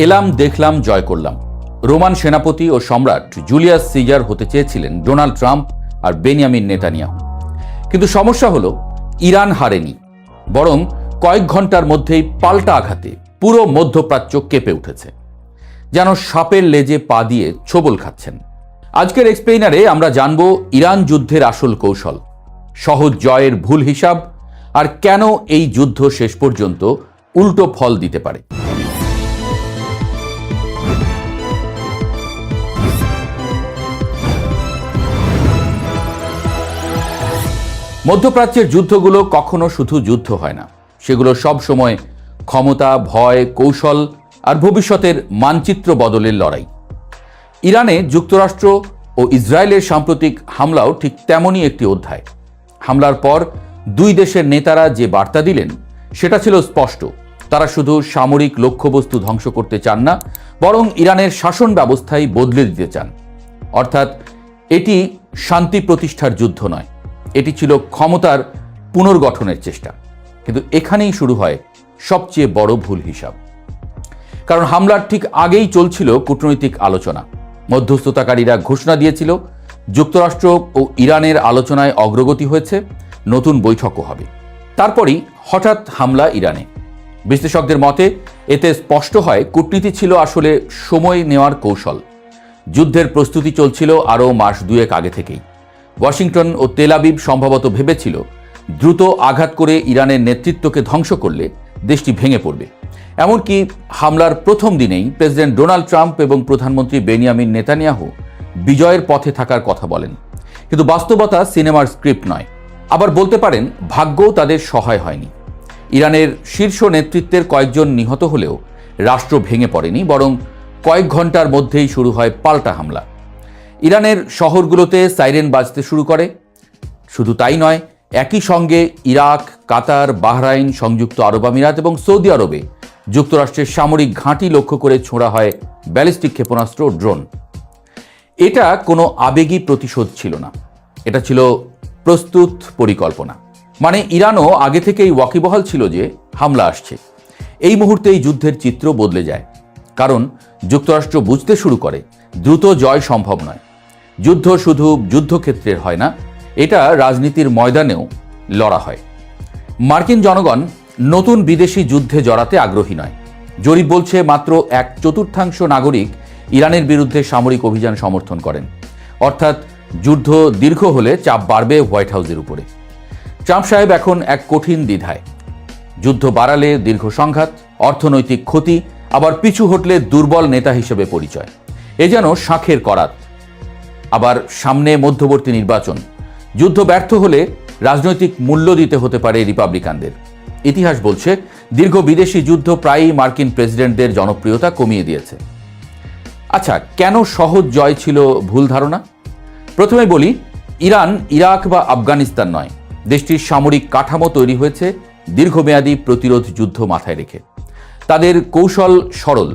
এলাম, দেখলাম, জয় করলাম। রোমান সেনাপতি ও সম্রাট জুলিয়াস সিজার হতে চেয়েছিলেন ডোনাল্ড ট্রাম্প আর বেনিয়ামিন নেতানিয়াহু। কিন্তু সমস্যা হলো ইরান হারেনি, বরং কয়েক ঘন্টার মধ্যেই পাল্টা আঘাতে পুরো মধ্যপ্রাচ্য কেঁপে উঠেছে, যেন সাপের লেজে পা দিয়ে ছোবল খাচ্ছেন। আজকের এক্সপ্লেইনারে আমরা জানব ইরান যুদ্ধের আসল কৌশল, সহজ জয়ের ভুল হিসাব, আর কেন এই যুদ্ধ শেষ পর্যন্ত উল্টো ফল দিতে পারে। মধ্যপ্রাচ্যের যুদ্ধগুলো কখনো শুধু যুদ্ধ হয় না, সেগুলো সব সময় ক্ষমতা, ভয়, কৌশল আর ভবিষ্যতের মানচিত্র বদলের লড়াই। ইরানে যুক্তরাষ্ট্র ও ইসরায়েলের সাম্প্রতিক হামলাও ঠিক তেমনই একটি অধ্যায়। হামলার পর দুই দেশের নেতারা যে বার্তা দিলেন সেটা ছিল স্পষ্ট। তারা শুধু সামরিক লক্ষ্যবস্তু ধ্বংস করতে চান না, বরং ইরানের শাসন ব্যবস্থাই বদলে দিতে চান। অর্থাৎ এটি শান্তি প্রতিষ্ঠার যুদ্ধ নয়, এটি ছিল ক্ষমতার পুনর্গঠনের চেষ্টা। কিন্তু এখানেই শুরু হয় সবচেয়ে বড় ভুল হিসাব। কারণ হামলার ঠিক আগেই চলছিল কূটনৈতিক আলোচনা। মধ্যস্থতাকারীরা ঘোষণা দিয়েছিল যুক্তরাষ্ট্র ও ইরানের আলোচনায় অগ্রগতি হয়েছে, নতুন বৈঠকও হবে। তারপরই হঠাৎ হামলা ইরানে। বিশ্লেষকদের মতে এতে স্পষ্ট হয় কূটনীতি ছিল আসলে সময় নেওয়ার কৌশল। যুদ্ধের প্রস্তুতি চলছিল আরও মাস দুয়েক আগে থেকেই। ওয়াশিংটন ও তেল আবিব সম্ভবত ভেবেছিল দ্রুত আঘাত করে ইরানের নেতৃত্বকে ধ্বংস করলে দেশটি ভেঙে পড়বে। এমনকি হামলার প্রথম দিনেই প্রেসিডেন্ট ডোনাল্ড ট্রাম্প এবং প্রধানমন্ত্রী বেনিয়ামিন নেতানিয়াহু বিজয়ের পথে থাকার কথা বলেন। কিন্তু বাস্তবতা সিনেমার স্ক্রিপ্ট নয়। আবার বলতে পারেন ভাগ্যও তাদের সহায় হয়নি। ইরানের শীর্ষ নেতৃত্বের কয়েকজন নিহত হলেও রাষ্ট্র ভেঙে পড়েনি, বরং কয়েক ঘন্টার মধ্যেই শুরু হয় পাল্টা হামলা। ইরানের শহরগুলোতে সাইরেন বাজতে শুরু করে। শুধু তাই নয়, একই সঙ্গে ইরাক, কাতার, বাহরাইন, সংযুক্ত আরব আমিরাত এবং সৌদি আরবে যুক্তরাষ্ট্রের সামরিক ঘাঁটি লক্ষ্য করে ছোঁড়া হয় ব্যালিস্টিক ক্ষেপণাস্ত্র, ড্রোন। এটা কোনো আবেগী প্রতিশোধ ছিল না, এটা ছিল প্রস্তুত পরিকল্পনা। মানে ইরানও আগে থেকেই ওয়াকিবহাল ছিল যে হামলা আসছে। এই মুহূর্তেই যুদ্ধের চিত্র বদলে যায়, কারণ যুক্তরাষ্ট্র বুঝতে শুরু করে দ্রুত জয় সম্ভব নয়। যুদ্ধ শুধু যুদ্ধক্ষেত্রের হয় না, এটা রাজনীতির ময়দানেও লড়া হয়। মার্কিন জনগণ নতুন বিদেশি যুদ্ধে জড়াতে আগ্রহী নয়। জরিপ বলছে মাত্র 1/4 নাগরিক ইরানের বিরুদ্ধে সামরিক অভিযান সমর্থন করেন। অর্থাৎ যুদ্ধ দীর্ঘ হলে চাপ বাড়বে হোয়াইট হাউসের উপরে। ট্রাম্প সাহেব এখন এক কঠিন দ্বিধায়। যুদ্ধ বাড়ালে দীর্ঘ সংঘাত, অর্থনৈতিক ক্ষতি, আবার পিছু হটলে দুর্বল নেতা হিসেবে পরিচয়। এ যেন শাঁখের করাত। আবার সামনে মধ্যবর্তী নির্বাচন। যুদ্ধ ব্যর্থ হলে রাজনৈতিক মূল্য দিতে হতে পারে রিপাবলিকানদের। ইতিহাস বলছে দীর্ঘ বিদেশি যুদ্ধ প্রায়ই মার্কিন প্রেসিডেন্টদের জনপ্রিয়তা কমিয়ে দিয়েছে। আচ্ছা, কেন সহজ জয় ছিল ভুল ধারণা? প্রথমে বলি, ইরান ইরাক বা আফগানিস্তান নয়। দেশটির সামরিক কাঠামো তৈরি হয়েছে দীর্ঘমেয়াদী প্রতিরোধ যুদ্ধ মাথায় রেখে। তাদের কৌশল সরল।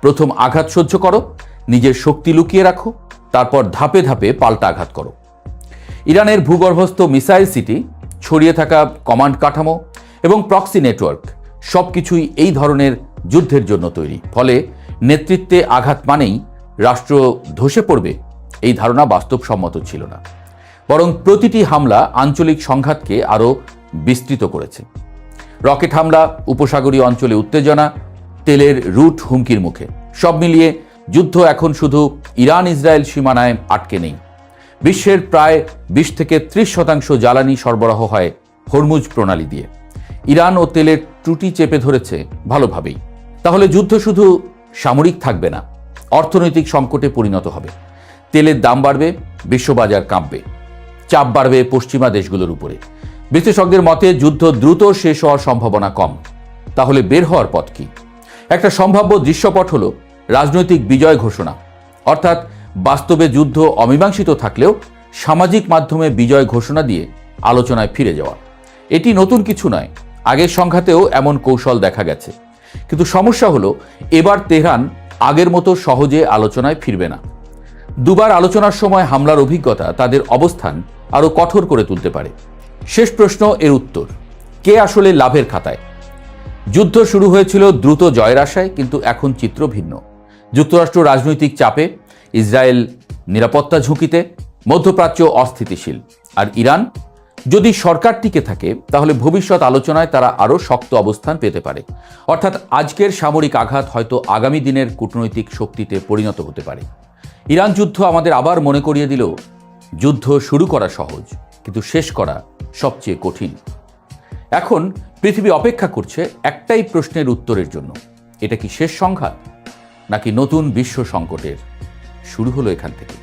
প্রথম আঘাত সহ্য করো, নিজের শক্তি লুকিয়ে রাখো, তারপর ধাপে ধাপে পাল্টা আঘাত করো। ইরানের ভূগর্ভস্থ মিসাইল সিটি, ছড়িয়ে থাকা কমান্ড কাঠামো এবং প্রক্সি নেটওয়ার্ক সবকিছুই এই ধরনের যুদ্ধের জন্য তৈরি। ফলে নেতৃত্বে আঘাত মানেই রাষ্ট্র ধসে পড়বে, এই ধারণা বাস্তবসম্মত ছিল না। বরং প্রতিটি হামলা আঞ্চলিক সংঘাতকে আরও বিস্তৃত করেছে। রকেট হামলা, উপসাগরীয় অঞ্চলে উত্তেজনা, তেলের রুট হুমকির মুখে। সব মিলিয়ে যুদ্ধ এখন শুধু ইরান ইসরায়েল সীমানায় আটকে নেই। বিশ্বের প্রায় 20 থেকে 30% জ্বালানি সরবরাহ হয় হরমুজ প্রণালী দিয়ে। ইরান ও তেলের ত্রুটি চেপে ধরেছে ভালোভাবেই। তাহলে যুদ্ধ শুধু সামরিক থাকবে না, অর্থনৈতিক সংকটে পরিণত হবে। তেলের দাম বাড়বে, বিশ্ববাজার কাঁপবে, চাপ বাড়বে পশ্চিমা দেশগুলোর উপরে। বিশ্লেষকদের মতে যুদ্ধ দ্রুত শেষ হওয়ার সম্ভাবনা কম। তাহলে বের হওয়ার পথ কি? একটা সম্ভাব্য দৃশ্যপট হলো রাজনৈতিক বিজয় ঘোষণা। অর্থাৎ বাস্তবে যুদ্ধ অমীমাংসিত থাকলেও সামাজিক মাধ্যমে বিজয় ঘোষণা দিয়ে আলোচনায় ফিরে যাওয়া। এটি নতুন কিছু নয়, আগের সংঘাতেও এমন কৌশল দেখা গেছে। কিন্তু সমস্যা হলো এবার তেহরান আগের মতো সহজে আলোচনায় ফিরবে না। দুবার আলোচনার সময় হামলার অভিজ্ঞতা তাদের অবস্থান আরও কঠোর করে তুলতে পারে। শেষ প্রশ্ন, এর উত্তর, কে আসলে লাভের খাতায়? যুদ্ধ শুরু হয়েছিল দ্রুত জয়ের আশায়, কিন্তু এখন চিত্র ভিন্ন। যুক্তরাষ্ট্র রাজনৈতিক চাপে, ইসরায়েল নিরাপত্তা ঝুঁকিতে, মধ্যপ্রাচ্য অস্থিতিশীল। আর ইরান যদি সরকার টিকে থাকে তাহলে ভবিষ্যৎ আলোচনায় তারা আরও শক্ত অবস্থান পেতে পারে। অর্থাৎ আজকের সামরিক আঘাত হয়তো আগামী দিনের কূটনৈতিক শক্তিতে পরিণত হতে পারে। ইরান যুদ্ধ আমাদের আবার মনে করিয়ে দিল, যুদ্ধ শুরু করা সহজ, কিন্তু শেষ করা সবচেয়ে কঠিন। এখন পৃথিবী অপেক্ষা করছে একটাই প্রশ্নের উত্তরের জন্য, এটা কি শেষ সংঘাত নাকি নতুন বিশ্ব সংকটের শুরু হলো এখান থেকে?